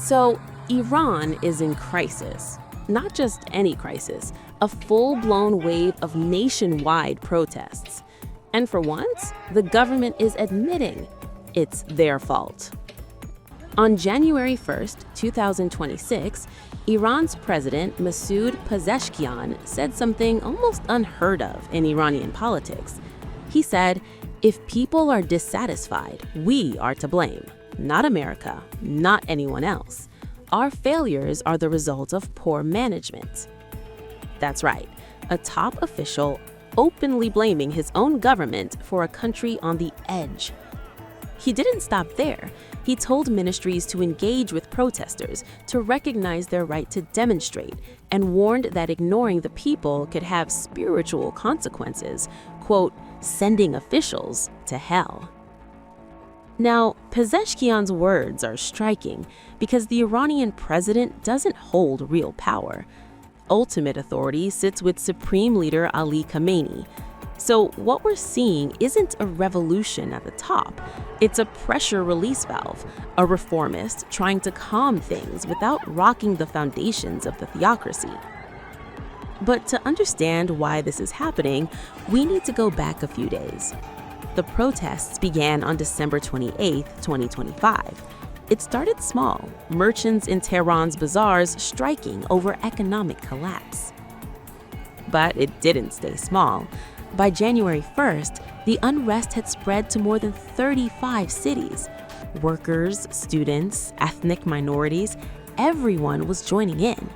So, Iran is in crisis. Not just any crisis, a full-blown wave of nationwide protests. And for once, the government is admitting it's their fault. On January 1st, 2026, Iran's president Masoud Pezeshkian said something almost unheard of in Iranian politics. He said, "If people are dissatisfied, we are to blame. Not America, not anyone else. Our failures are the result of poor management." That's right, a top official openly blaming his own government for a country on the edge. He didn't stop there. He told ministries to engage with protesters, to recognize their right to demonstrate, and warned that ignoring the people could have spiritual consequences, quote, sending officials to hell. Now, Pezeshkian's words are striking because the Iranian president doesn't hold real power. Ultimate authority sits with Supreme Leader Ali Khamenei. So what we're seeing isn't a revolution at the top. It's a pressure release valve, a reformist trying to calm things without rocking the foundations of the theocracy. But to understand why this is happening, we need to go back a few days. The protests began on December 28, 2025. It started small, merchants in Tehran's bazaars striking over economic collapse. But it didn't stay small. By January 1st, the unrest had spread to more than 35 cities. Workers, students, ethnic minorities, everyone was joining in.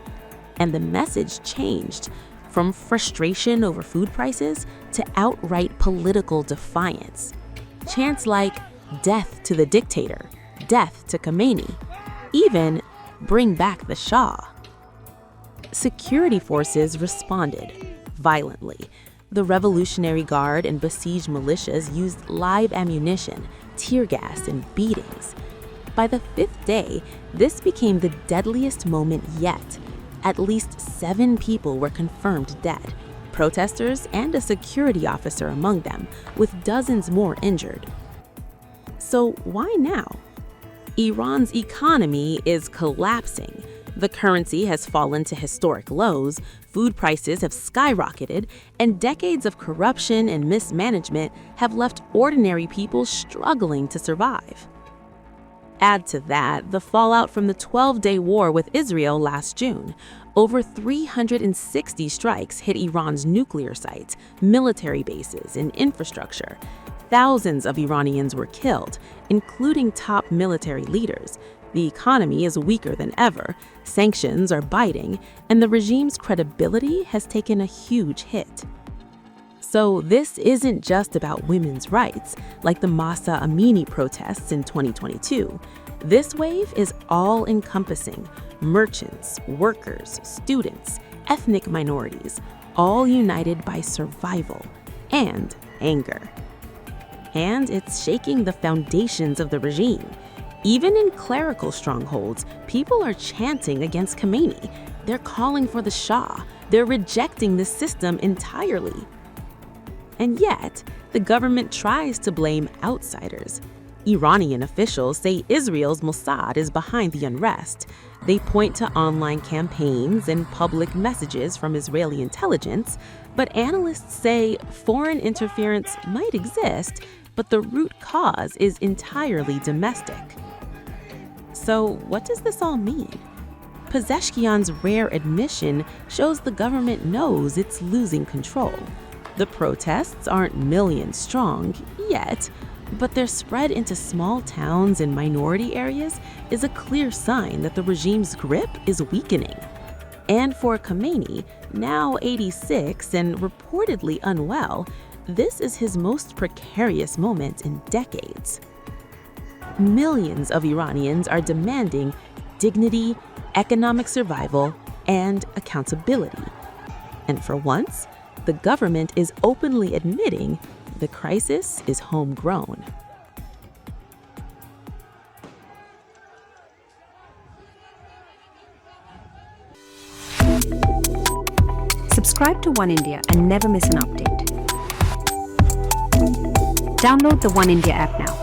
And the message changed from frustration over food prices to outright political defiance. Chants like, "Death to the dictator," "Death to Khamenei," even "Bring back the Shah." Security forces responded violently. The Revolutionary Guard and besieged militias used live ammunition, tear gas, and beatings. By the fifth day, this became the deadliest moment yet. At least 7 people were confirmed dead, protesters and a security officer among them, with dozens more injured. So why now? Iran's economy is collapsing. The currency has fallen to historic lows, food prices have skyrocketed, and decades of corruption and mismanagement have left ordinary people struggling to survive. Add to that the fallout from the 12-day war with Israel last June. Over 360 strikes hit Iran's nuclear sites, military bases, and infrastructure. Thousands of Iranians were killed, including top military leaders. The economy is weaker than ever, sanctions are biting, and the regime's credibility has taken a huge hit. So this isn't just about women's rights, like the Mahsa Amini protests in 2022. This wave is all-encompassing. Merchants, workers, students, ethnic minorities, all united by survival and anger. And it's shaking the foundations of the regime. Even in clerical strongholds, people are chanting against Khamenei. They're calling for the Shah. They're rejecting the system entirely. And yet, the government tries to blame outsiders. Iranian officials say Israel's Mossad is behind the unrest. They point to online campaigns and public messages from Israeli intelligence, but analysts say foreign interference might exist, but the root cause is entirely domestic. So what does this all mean? Pezeshkian's rare admission shows the government knows it's losing control. The protests aren't millions strong yet, but their spread into small towns and minority areas is a clear sign that the regime's grip is weakening. And for Khamenei, now 86 and reportedly unwell, this is his most precarious moment in decades. Millions of Iranians are demanding dignity, economic survival, and accountability. And for once, the government is openly admitting the crisis is homegrown. Subscribe to One India and never miss an update. Download the One India app now.